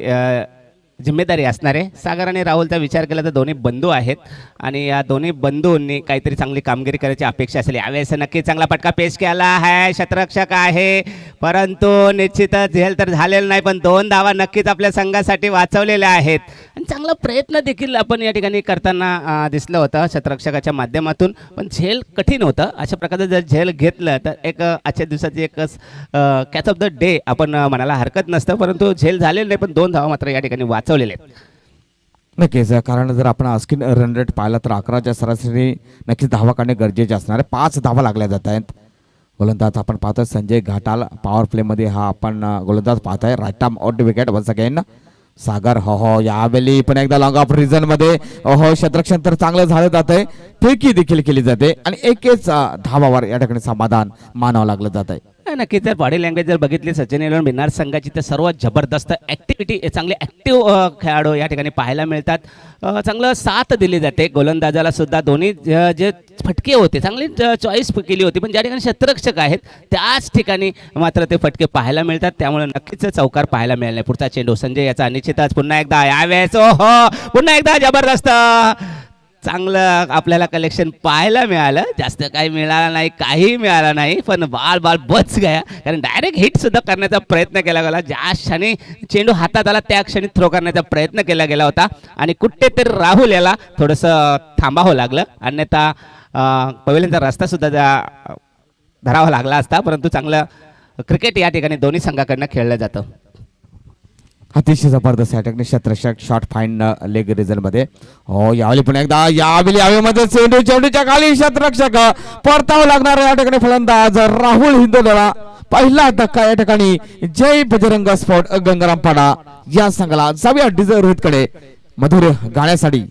जिम्मेदारी असणार आहे. सागर आणि राहुलचा विचार केला तर दोन्ही बंधू आहेत आणि या दोन्ही बंधूंनी काहीतरी चांगली कामगिरी करायची अपेक्षा असेल. यावेळेस नक्की चांगला फटका पेश केला आहे. क्षेत्ररक्षक आहे परंतु निश्चितच झेल तर झालेलं नाही पण 2 धावा नक्कीच आपल्या संघासाठी वाचवलेल्या आहेत. आणि चांगला प्रयत्न देखील आपण या ठिकाणी करताना दिसलं होतं क्षेत्ररक्षकाच्या माध्यमातून. पण झेल कठीण होतं. अशा प्रकारे जर झेल घेतलं तर एक आजच्या दिवसाची एक कॅच ऑफ द डे आपण म्हणायला हरकत नसतं. परंतु झेल झालेलं नाही पण 2 धावा मात्र या ठिकाणी वाचवलेले आहेत. नक्कीच कारण जर आपण स्किन रन रेट पाहिला तर 11च्या सरासरी नक्कीच धावा काढणे गरजेचे असणार आहे. 5 धावा लागल्या जात आहेत. गोलंदाज आपण पाहतोय संजय घाटाल पॉवर प्ले मध्ये हा आपण गोलंदाज पाहतोय. Right arm out wicket once again. Sagar हो यावेळी पण एकदा लॉंग ऑफ रिझन मध्ये क्षेत्ररक्षण तर चांगलं झालं जात आहे. फेकी देखील केली जाते आणि एकच धावावर या ठिकाणी समाधान मानावं लागलं जात आहे. नक्कीच जर बॉडी लँग्वेज जर बघितली सचिन येलोन भिन्नार संघाची तर सर्व जबरदस्त ॲक्टिव्हिटी चांगले ॲक्टिव्ह खेळाडू या ठिकाणी पाहायला मिळतात. चांगलं साथ दिली जाते गोलंदाजाला सुद्धा. दोन्ही जे फटके होते चांगली चॉईस केली होती, पण ज्या ठिकाणी शतरक्षक आहेत त्याच ठिकाणी मात्र ते फटके पाहायला मिळतात. त्यामुळे नक्कीच चौकार पाहायला मिळाला नाही. पुढचा चेंडू संजय याचा निश्चितच पुन्हा एकदा यावेळेस हो पुन्हा एकदा जबरदस्त चांगलं आपल्याला कलेक्शन पाहायला मिळालं. जास्त काही मिळालं नाही, काही मिळालं नाही, पण बाल बच गया. कारण डायरेक्ट हिट सुद्धा करण्याचा प्रयत्न केला गेला. ज्या क्षणी चेंडू हातात आला त्या क्षणी थ्रो करण्याचा प्रयत्न केला गेला होता आणि कुठेतरी राहुल याला थोडंसं थांबावं लागलं, अन्यथा पवेलियनचा रस्ता सुद्धा धरावा लागला असता. परंतु चांगलं क्रिकेट या ठिकाणी दोन्ही संघाकडनं खेळलं जातं. अतिशय जबरदस्त अटॅकने शतरक्षक शॉट फाईन लेग रिझल्ट मध्ये. हो यावेळी पुन्हा एकदा यावेळीमध्ये चेंडूच्या खाली शतरक्षक परतावं लागणार या ठिकाणी फलंदाज राहुल हिंदोलेला पहिला धक्का या ठिकाणी. जय बजरंग स्पोर्ट गंगारामपाडा या संघाला. जाऊया डीजे रोहित कडे मधुर गाण्यासाठी.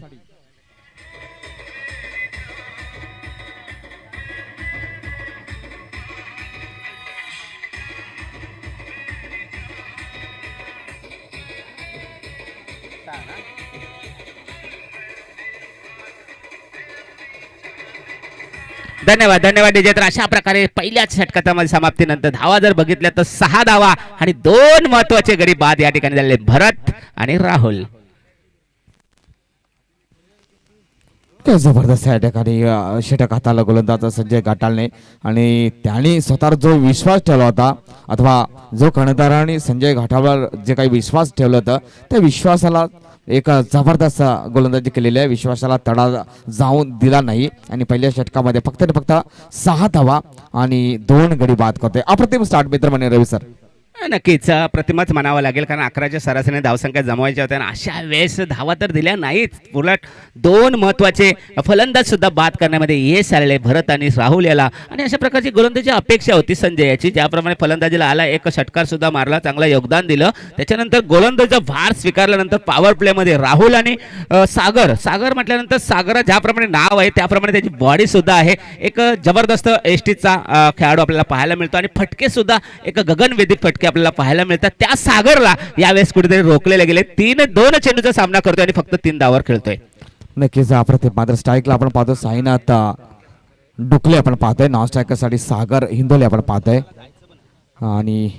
धन्यवाद धन्यवाद डीजे. तर अशा प्रकारे पहिल्याच षटकामध्ये समाप्तीनंतर धावा जर बघितल्या तर 6 धावा आणि 2 महत्वाचे गडी बाद या ठिकाणी झाले भरत आणि राहुल. जबरदस्त या ठिकाणी षटक हाताला गोलंदाज संजय घाटालने आणि त्यांनी स्वतःवर जो विश्वास ठेवला होता अथवा जो कर्णधाराने संजय घाटावर जे काही विश्वास ठेवला होता त्या विश्वासाला एक जबरदस्त गोलंदाजी केलेली आहे. विश्वासाला तडा जाऊन दिला नाही आणि पहिल्या षटकामध्ये फक्त 6 धावा आणि 2 गडी बाद करते. अप्रतिम स्टार्ट मित्र म्हणे रवी सर. नक्कीच प्रतिमाच म्हणावं लागेल, कारण 11च्या सरासरीने धावसंख्या जमवायच्या होत्या आणि अशा वेळेस धावा तर दिल्या नाहीच, उलट 2 महत्वाचे फलंदाज सुद्धा बाद करण्यामध्ये यश आलेले भरत आणि राहुल याला. आणि अशा प्रकारची गोलंदाजी अपेक्षा होती संजय याची. ज्याप्रमाणे फलंदाजीला आला, एक षटकार सुद्धा मारला, चांगला योगदान दिलं. त्याच्यानंतर गोलंदाजीचा भार स्वीकारल्यानंतर पॉवर प्लेमध्ये राहुल आणि सागर म्हटल्यानंतर सागर ज्याप्रमाणे नाव आहे त्याप्रमाणे त्याची बॉडी सुद्धा आहे. एक जबरदस्त एसटीचा खेळाडू आपल्याला पाहायला मिळतो आणि फटके सुद्धा एक गगनवेधी फटके आपल्याला पाहायला मिळतात. त्या सागरला यावेळेस कुठेतरी रोखलेले गेले. 2 चेंडूचा सामना करतोय आणि फक्त 3 धावावर खेळतोय. नक्कीच अप्रतिम. मात्र स्ट्राईकला आपण पाहतो साईनाथ डुकले आपण पाहतोय. नॉन स्ट्रायकर साठी सागर हिंदोले आपण पाहतोय. आणि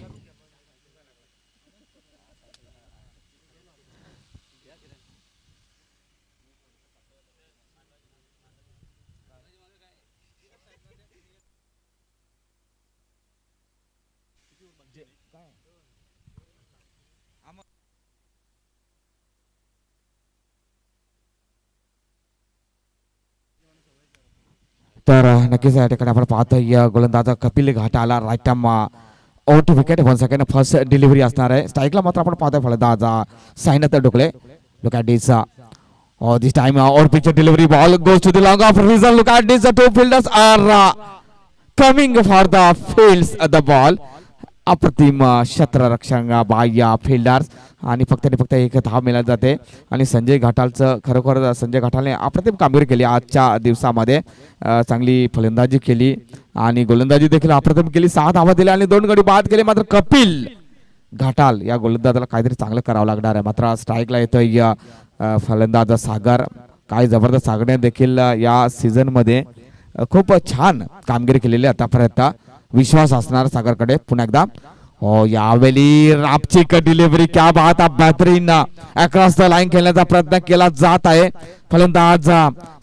तर नक्कीच या ठिकाणी आपण पाहतोय गोलंदाज कपिल घाटाला right time out wicket 1 second first delivery असणार आहे. स्ट्राईकला मात्र आपण पाहतोय फलंदाज Sainath Dukle. Look at this this time out pitch delivery ball goes to the long off reason. Look at this, the 2 fielders are coming for the fields the ball. अप्रतिम क्षेत्ररक्षक बाह्य fielders आणि फक्त एक धाव मिळत जाते. आणि संजय घाटालचं खरोखर संजय घाटालने अप्रतिम कामगिरी केली आजच्या दिवसामध्ये. चांगली फलंदाजी केली आणि गोलंदाजी देखील अप्रतिम केली. 6 धावा दिल्या आणि 2 गडी बाद केले. मात्र कपिल घाटाल या गोलंदाजाला काहीतरी चांगलं करावं लागणार आहे. मात्र स्ट्राईकला येतोय फलंदाज सागर. काय जबरदस्त सागरने देखील या सीझन मध्ये खूप छान कामगिरी केलेली आतापर्यंत. विश्वास असणार सागरकडे पुन्हा एकदा. हो यावेळी रापचिक डिलिव्हरी, क्या बात, बेहतरीन अक्रॉस द लाईन खेळण्याचा प्रयत्न केला जात आहे. फलंदाज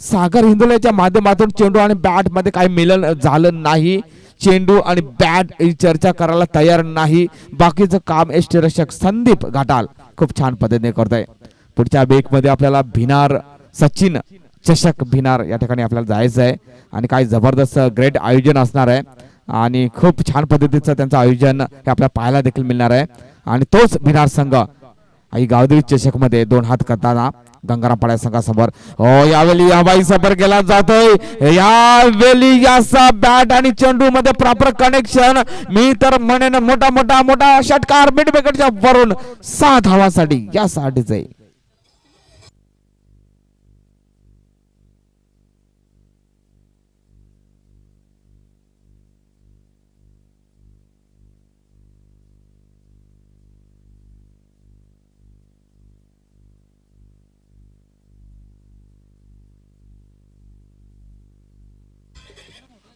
सागर हिंदोलेच्या माध्यमातून चेंडू आणि बॅट मध्ये काही मिलन झालं नाही. चेंडू आणि बॅट ही चर्चा करायला तयार नाही. बाकीचं काम यष्टीरक्षक संदीप घाटाल खूप छान पद्धतीने करतोय. पुढच्या बेक मध्ये आपल्याला भिनार सचिन चषक भिनार या ठिकाणी आपल्याला जायचं आहे आणि काय जबरदस्त ग्रेट आयोजन असणार आहे आणि खूप छान पद्धतीचं त्यांचं आयोजन हे आपल्याला पाहायला देखील मिळणार आहे. आणि तोच भिनार संघ आई गावदेवी चषक मध्ये 2 हात करताना गंगारामपाडा संघासमोर. हो यावेळी हवाई सफर केला जातोय. यावेळी याचा बॅट आणि चेंडू मध्ये प्रॉपर कनेक्शन. मी तर म्हणेन मोठा षटकार मिड विकेटच्या वरून 6 धावांसाठी यासाठीच आहे.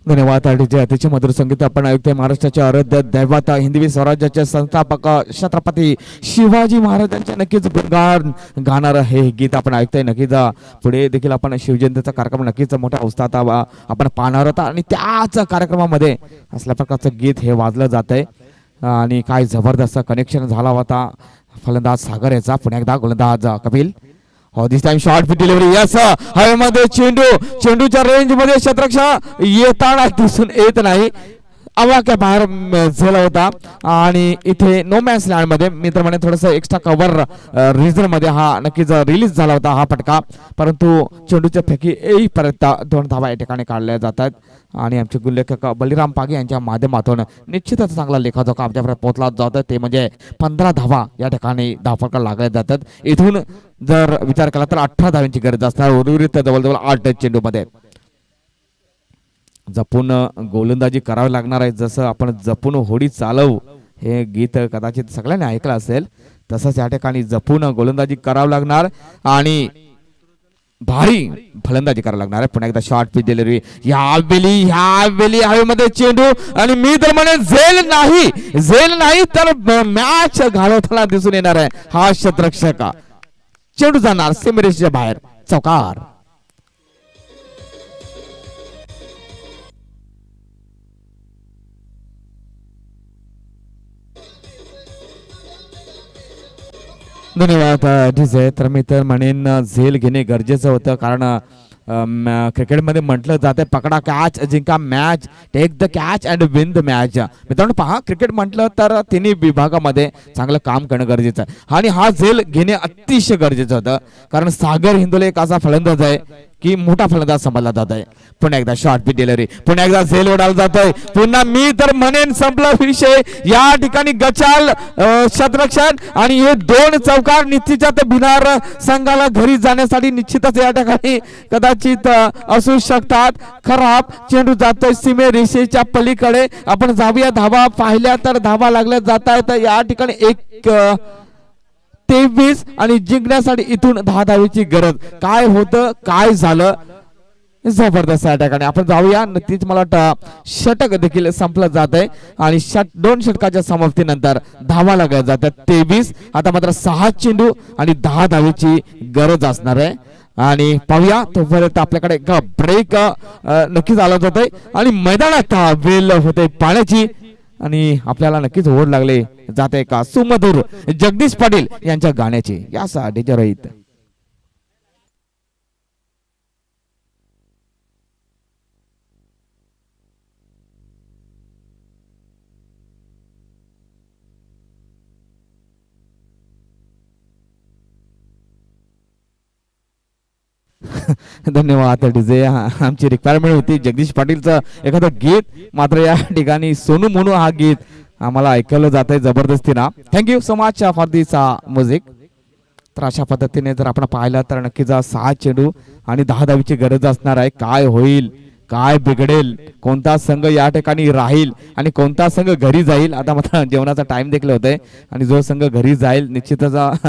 धन्यवाद डीजे अतिशय मधुर संगीत आपण ऐकतोय महाराष्ट्राचे आराध्य दैवत हिंदवी स्वराज्याचे संस्थापक छत्रपती शिवाजी महाराजांचे नक्कीच गुणगान गाणार हे गीत आपण ऐकतोय. नक्कीच पुढे देखील आपण शिवजयंतीचा कार्यक्रम नक्कीच मोठ्या उत्साहात आपण पाहणार होता आणि त्याच कार्यक्रमामध्ये असल्या प्रकारचं गीत हे वाजलं जात आहे आणि काय जबरदस्त कनेक्शन झाला होता फलंदाज सागर याचा. पुन्हा एकदा गोलंदाज कपिल. हो this time short fit delivery. Yes हवेमध्ये चेंडूच्या रेंज मध्ये शतरक्षक येताना दिसून येत नाही. अवाक्या बाहेर झाला होता आणि इथे नो मॅन्स लँड मध्ये मित्रमंडळी थोडस एक्स्ट्रा कव्हर रिझन मध्ये हा नक्कीच रिलीज झाला होता हा फटका. परंतु चेंडूच्या फेकी येईपर्यंत 2 धावा या ठिकाणी काढल्या जातात आणि आमचे गुल्लेखक बलिराम पागे यांच्या माध्यमातून निश्चितच चांगला लेखाजोखा आमच्यापर्यंत पोहोचला जातो. ते म्हणजे 15 धावा या ठिकाणी धावफलका लागल्या जातात. इथून जर विचार केला तर 18 धावांची गरज असणार उर्वरित जवळजवळ 8 चेंडू मध्ये. जपून गोलंदाजी करावी लागणार आहे. जसं आपण जपून होडी चालवू हे गीत कदाचित सगळ्यांनी ऐकलं असेल तसंच या ठिकाणी जपून गोलंदाजी करावं लागणार आणि भारी फलंदाजी करावं लागणार आहे. पुन्हा एकदा शॉर्ट पिच डिलिव्हरी. ह्यावेळी हवेमध्ये चेंडू आणि मी तर म्हणे झेल नाही तर मॅच घालवताना दिसून येणार आहे हा शतरक्षक. चेंडू जाणार सीमेरेषेच्या बाहेर. चौकार. धन्यवाद डीजे. तर मी तर म्हणेन झेल घेणे गरजेचं होतं कारण क्रिकेटमध्ये म्हटलं जाते पकडा कॅच जिंका match, take the catch and win the match. मित्रांनो पहा क्रिकेट म्हटलं तर तिन्ही विभागामध्ये चांगलं काम करणं गरजेचं आहे आणि हा झेल घेणे अतिशय गरजेचं होतं कारण सागर हिंदोले एक असा फलंदाज आहे की मोठा फलंदाज समजला जात आहे. पुन्हा एकदा शॉर्ट पिच डिलिव्हरी. पुन्हा एकदा झेल उडाला जातोय. पुन्हा मी तर म्हणेन संपला विषय. या ठिकाणी गचाल शतरक्षण आणि हे 2 चौकार निश्चितच भिनार संघाला घरी जाण्यासाठी निश्चितच या ठिकाणी कदाचित असू शकतात. खराब चेंडू जातोय सीमे रेषेच्या पलीकडे. आपण जाऊया धावा पाहिल्या तर धावा लागल्या जात आहेत. या ठिकाणी 23 आणि जिंकण्यासाठी इथून 10 धावेची गरज. काय होतं काय झालं जबरदस्त या ठिकाणी आपण जाऊया. नक्कीच मला वाटतं षटक देखील संपलं जात आहे आणि 2 षटकाच्या समाप्तीनंतर धावा लागल्या जातात 23. आता मात्र 6 चेंडू आणि 10 धावेची गरज असणार आहे आणि पाहूया तोपर्यंत आपल्याकडे ब्रेक नक्कीच आला जात आहे आणि मैदानात वेल होते पाण्याची आणि आपल्याला नक्कीच ओढ लागले जाते का सुमधुर जगदीश पाटील यांच्या गाण्याची. यासाठी रोहित. धन्यवाद डीजे. आमची रिक्वायरमेंट होती जगदीश पाटीलचं एखादं गीत. मात्र या ठिकाणी सोनू मोनू हा गीत आम्हाला ऐकलं जात आहे जबरदस्तीनं. Thank you so much for this music. तर अशा पद्धतीने जर आपण पाहिलं तर नक्कीच 6 चेंडू आणि 10 धावीची गरज असणार आहे. काय होईल काय बिघडेल कोणता संघ या ठिकाणी राहील आणि कोणता संघ घरी जाईल. आता मात्र जेवणाचा टाइम देखील होतोय आणि जो संघ घरी जाईल निश्चितच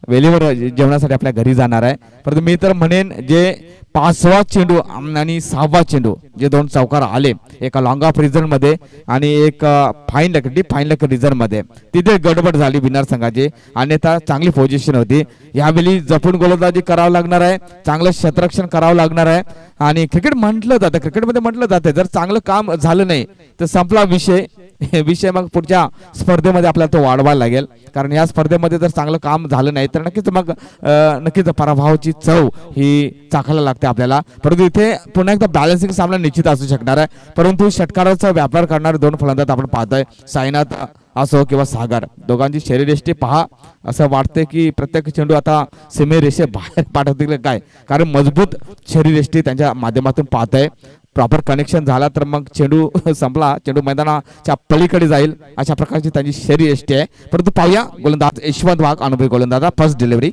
वेळेवर जेवणासाठी आपल्या घरी जाणार आहे. परंतु मी तर म्हणेन जे 5वा चेंडू आणि 6वा चेंडू जे 2 चौकार आले एका लॉंग ऑफ रिझन मध्ये आणि एक फाईन लेग रिझन मध्ये तिथे गडबड झाली विनर संघाची. अन्यथा चांगली पोझिशन होती. यावेळी जपून गोलंदाजी करावं लागणार आहे. चांगलं क्षेत्ररक्षण करावं लागणार आहे आणि क्रिकेटमध्ये म्हटलं जातं जर चांगलं काम झालं नाही तर संपला विषय मग पुढच्या स्पर्धेमध्ये आपल्याला तो वाढवायला लागेल कारण या स्पर्धेमध्ये जर चांगलं काम झालं नाही तर नक्कीच पराभवाची चव ही चाखायला लागते आपल्याला. परंतु इथे पुन्हा एकदा बॅलन्सिंग सामना निश्चित असू शकणार आहे. परंतु षटकाराचा व्यापार करणारे 2 फलंदाज आपण पाहतोय साईनाथ असो किंवा सागर. दोघांची शरीरयष्टी पहा असं वाटतंय की प्रत्येक चेंडू आता सीमेरेषे बाहेर पाठवतील काय कारण मजबूत शरीरयष्टी त्यांच्या माध्यमातून पाहतोय. प्रॉपर कनेक्शन झाला तर मग चेंडू संपला. चेंडू मैदानाच्या पलीकडे जाईल अशा प्रकारची त्यांची शरीरयष्टी आहे. परंतु पाहूया गोलंदाज यशवंत वाघ अनुभवी गोलंदाज फर्स्ट डिलिव्हरी.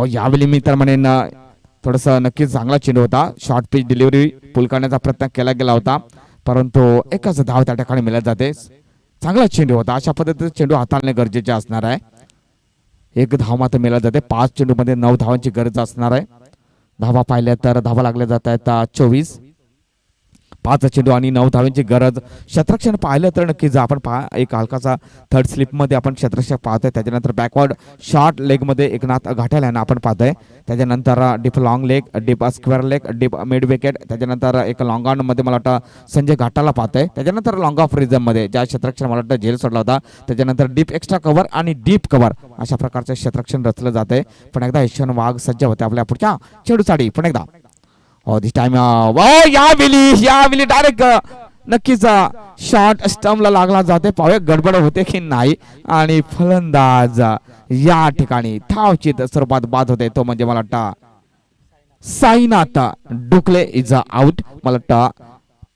यावेळी मी तर म्हणेन थोडस नक्कीच चांगला चेंडू होता. शॉर्ट पिच डिलिव्हरी पुल करण्याचा प्रयत्न केला गेला होता परंतु एकच धाव त्या ठिकाणी मिळत जाते. चांगला चेंडू होता. अशा पद्धतीने चेंडू हाताळणे गरजेचे असणार आहे. 1 धाव मात्र मिळत जाते. 5 चेंडू मध्ये 9 धावांची गरज असणार आहे. धावा पाहिल्या तर धावा लागल्या जात आहेत 24. 5 चेंडू आणि 9 धावांची गरज. क्षेत्ररक्षण पाहिलं तर नक्कीच आपण एक हलकासा थर्ड स्लिपमध्ये आपण क्षेत्ररक्षक पाहतोय. त्याच्यानंतर बॅकवर्ड शॉर्ट लेगमध्ये एकनाथ घाटाल यांना आपण पाहतोय. त्याच्यानंतर deep long leg, deep square leg, deep mid wicket. त्याच्यानंतर एक लॉंग ऑन मध्ये मला वाटतं संजय घाटाला पाहतोय. त्याच्यानंतर लॉंग ऑफ रिझम मध्ये ज्या क्षेत्ररक्षण मला वाटतं झेल सोडला होता. त्याच्यानंतर डीप एक्स्ट्रा कव्हर आणि डीप कव्हर अशा प्रकारचं क्षेत्ररक्षण रचलं जाते. पण एकदा यशवंत वाघ सज्ज होते आपल्या पुढच्या चेंडूसाठी. पण एकदा दिस टाइम यावेळी डायरेक्ट नक्कीच शॉर्ट स्टंपला लागला जाते. पाहूया गडबड होते की नाही. आणि फलंदाज या ठिकाणी धावचित स्वरूपात बाद होते. तो म्हणजे मला वाटतं साईनाथ डुकले इज आउट. मला वाटतं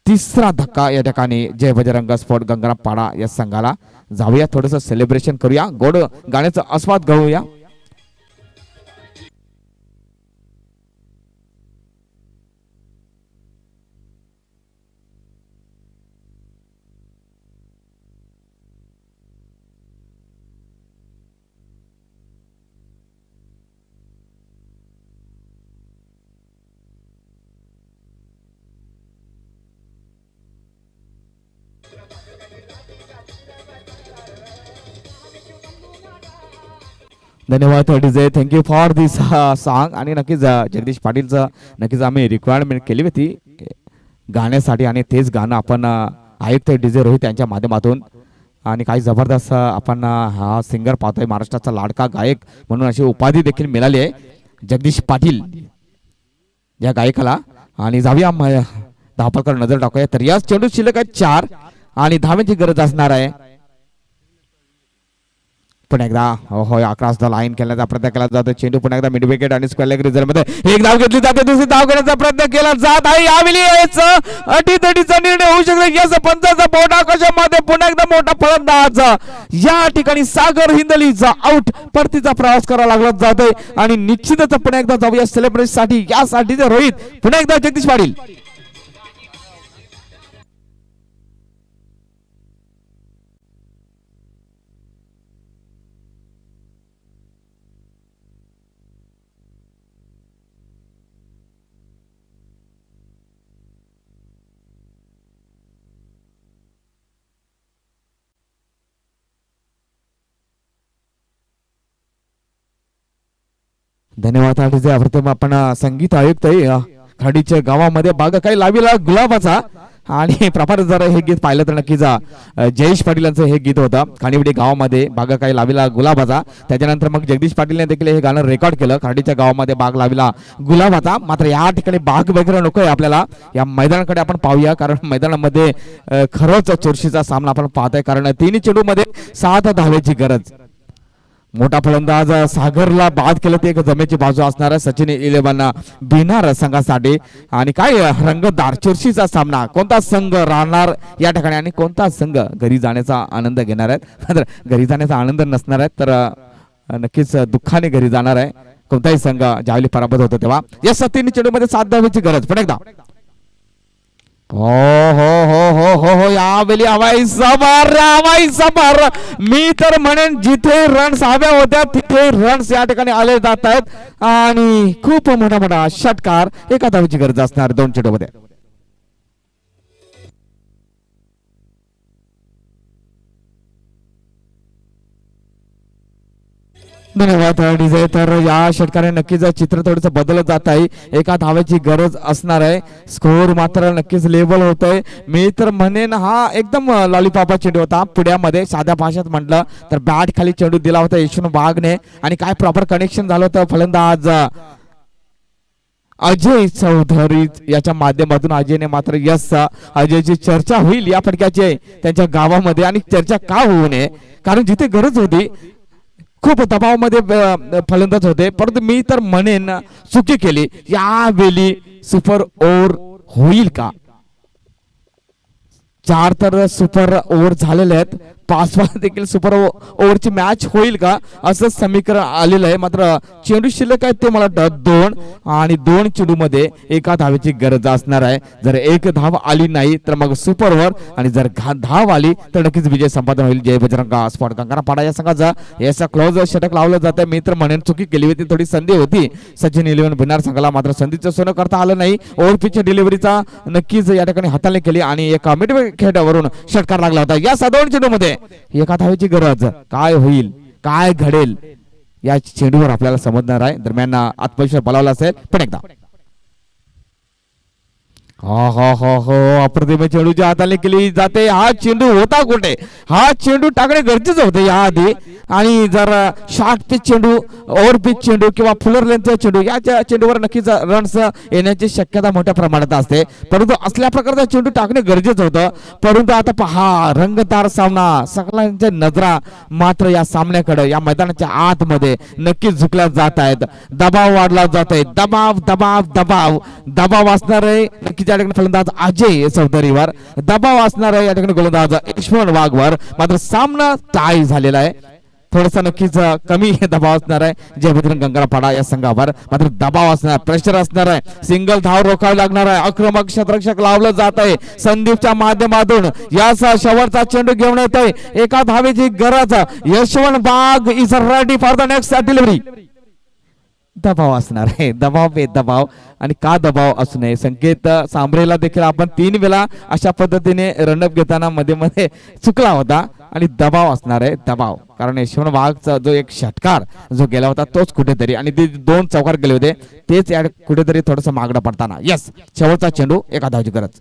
तिसरा धक्का या ठिकाणी जय बजरंग स्पोर्ट गंगाराम पाडा या संघाला. जाऊया थोडंसं सेलिब्रेशन करूया, गोड गाण्याचा आस्वाद घेऊया. धन्यवाद DJ, thank you for this song. आणि नक्कीच जगदीश पाटीलचं नक्कीच आम्ही रिक्वायरमेंट केली होती गाण्यासाठी आणि तेच गाणं आपण आयुक्त डीजे रोहित यांच्या माध्यमातून. आणि काही जबरदस्त आपण हा सिंगर पाहतोय. महाराष्ट्राचा लाडका गायक म्हणून अशी उपाधी देखील मिळाली आहे जगदीश पाटील या गायकाला. आणि जाऊया धावपळकर नजर टाकूया. तर या चेंडू शिल्लक आहे 4 आणि धाव्यांची गरज असणार आहे. पण एकदा अक्रॉस द लाईन खेळण्याचा प्रयत्न केला जातो. चेंडू पुन्हा एकदा मिड विकेट आणि स्क्वेअर लेग रिझल्ट मध्ये एक धाव घेतली जाते. दुसरी धाव घेण्याचा प्रयत्न केला जात आहे. यावेळी अटीतटीचा निर्णय होऊ शकतो. यस पंचाचा बोट आकाशामध्ये पुन्हा एकदा मोठा फलंदाज या ठिकाणी सागर हिंदलीचा आउट. परतीचा प्रवास करावा लागला जातोय. आणि निश्चितच पुन्हा एकदा जाऊया सेलिब्रेशन साठी. यासाठी रोहित पुन्हा एकदा जगदीश पाटील. धन्यवाद डीजे. प्रथम आपण संगीत आयुक्त खाडीच्या गावामध्ये बाग काही लावीला गुलाबाचा. आणि प्रभार जर हे गीत पाहिलं तर नक्कीच जयेश पाटील यांचं हे गीत होतं. खाणीवडी गावामध्ये बाग काही लावीला गुलाबाचा. त्याच्यानंतर मग जगदीश पाटीलने देखील हे गाणं रेकॉर्ड केलं. खाडीच्या गावामध्ये बाग लावीला गुलाबाचा. मात्र या ठिकाणी बाग वगैरे नकोय आपल्याला. या मैदानाकडे आपण पाहूया कारण मैदानामध्ये खरंच चुरशीचा सामना आपण पाहतोय. कारण 3 चेंडू मध्ये 7 धावेची गरज. मोठा फलंदाज सागरला बाद केलं ते एक जमेची बाजू असणार आहे सचिन 11 बिनार संघासाठी. आणि काय रंगतदार चुरशीचा सामना. कोणता संघ राहणार या ठिकाणी आणि कोणता संघ घरी जाण्याचा आनंद घेणार आहेत. घरी जाण्याचा आनंद नसणार आहे तर नक्कीच दुःखाने घरी जाणार आहे कोणताही संघ ज्यावेळी पराभूत होतो तेव्हा. या 3 चेंडू मध्ये 7 धावेची गरज. पण एकदा यावेळी हवाई समर मी तर म्हणेन जिथे रन्स हव्या होत्या तिथे रन्स या ठिकाणी आले जात आहेत. आणि खूप मोठा षटकार. एका धावेची गरज असणार 2 चेंडू मध्ये. धन्यवाद डीजे. तर या षटकाने नक्कीच चित्र थोडंसं बदलत जात आहे. एका धावेची गरज असणार आहे. स्कोर मात्र नक्कीच लेवल होतोय. मी तर म्हणेन हा एकदम लॉलीपॉपा चेंडू होता. पुण्यामध्ये साध्या भाषेत म्हटलं तर बॅट खाली चेंडू दिला होता यशवंत वाघने. आणि काय प्रॉपर कनेक्शन झालं होतं. फलंदाज अजय चौधरी याच्या माध्यमातून अजयने मात्र यस अजयची चर्चा होईल या फटक्याची त्यांच्या गावामध्ये. आणि चर्चा का होऊ नये कारण जिथे गरज होती खूप दबावामध्ये फलंदाज होते. परंतु मी तर म्हणेन चुकी केली. यावेळी सुपर ओव्हर होईल का. 4 तर सुपर ओव्हर झालेले आहेत. पाचवा देखील सुपर ओव्हरची मॅच होईल का असं समीकरण आलेलं आहे. मात्र चेंडू शिल्लक आहे ते मला वाटतं 2 आणि 2 चेंडू मध्ये एका धावेची गरज असणार आहे. जर एक धाव आली नाही तर मग सुपर ओव्हर आणि जर धाव आली तर नक्कीच विजय संपादन होईल. जय बजरंग स्पॉट कंगनापाडा या संघाचा याचा क्लोज षटक लावलं जातं. मी तर म्हणेन चुकी केली होती, थोडी संधी होती सचिन 11 भिनार संघाला, मात्र संधीचं सोनं करता आलं नाही. ओव्हर पिच डिलिव्हरीचा नक्कीच या ठिकाणी हाताळणी केली आणि एका मिड खेळावरून षटकार लागला होता. या 2 चेंडू मध्ये एका धावेची गरज, काय होईल काय घडेल या चेंडूवर आपल्याला समजणार आहे. दरम्यान आत्मविश्वास बोलावला असेल पण एकदा हो अप्रतिम चेंडूची हाताळणी केली जाते. हा चेंडू होता कुठे, हा चेंडू टाकणे गरजेचं होते याआधी. आणि जर शॉर्ट पिच चेंडू, ओव्हर पिच चेंडू किंवा फुलर लेंथचा चेंडू या चेंडूवर नक्कीच रन्स येण्याची शक्यता मोठ्या प्रमाणात असते. परंतु असल्या प्रकारचा चेंडू टाकणे गरजेचं होतं. परंतु आता पहा रंगतदार सामना, सगळ्यांच्या नजरा मात्र या सामन्याकडे, या मैदानाच्या आतमध्ये नक्कीच झुकल्या जात आहेत. दबाव वाढला जात आहे, दबाव दबाव दबाव दबाव असणार आहे नक्कीच या ठिकाणी फलंदाज अजय चौधरीवर, दबाव असणार आहे या ठिकाणी गोलंदाज यशवंत वाघवर. मात्र सामना टाय झालेला आहे, थोडासा नक्कीच कमी दबाव असणार आहे जय बजरंग गंगारापाडा या संघावर. मात्र दबाव असणार, प्रेशर असणार आहे, सिंगल धाव रोखावी लागणार आहे. आक्रमक क्षेत्ररक्षक लावलं जात आहे संदीपच्या माध्यमातून. याचा शेवटचा चेंडू घेऊन येत आहे, एका धावेची गरज. Yashwant Wagh is ready for the next delivery. दबाव असणार आहे, दबाव पे दबाव. आणि का दबाव असू नये, संकेत सांबरेला देखील आपण 3 वेळा अशा पद्धतीने रनअप घेताना मध्ये मध्ये चुकला होता. आणि दबाव असणार आहे, दबाव, कारण यशवंत वाघचा जो एक षटकार जो गेला होता तोच कुठेतरी, आणि ते 2 चौकार गेले होते तेच कुठेतरी थोडस मागणं पडताना. यस, शेवटचा चेंडू एका धावची गरज.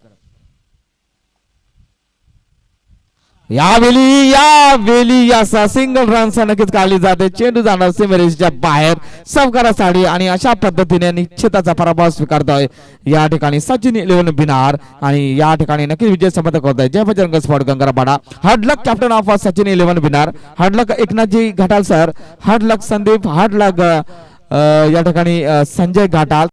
यावेळी असा सिंगल रन नक्कीच काढली जाते. चेंडू जाणार सीमेरेषेच्या बाहेर सावकारासाठी आणि अशा पद्धतीने निश्चिताचा पराभव स्वीकारतोय या ठिकाणी सचिन 11 भिनार. आणि या ठिकाणी नक्कीच विजय संपादन करतोय Jai Bajrang spot Gangarapada. Hard luck captain of Sachin 11 Bhinar, hard luck एकनाथजी Ghatal sir, hard luck Sandeep, hard luck या ठिकाणी संजय घाटाल.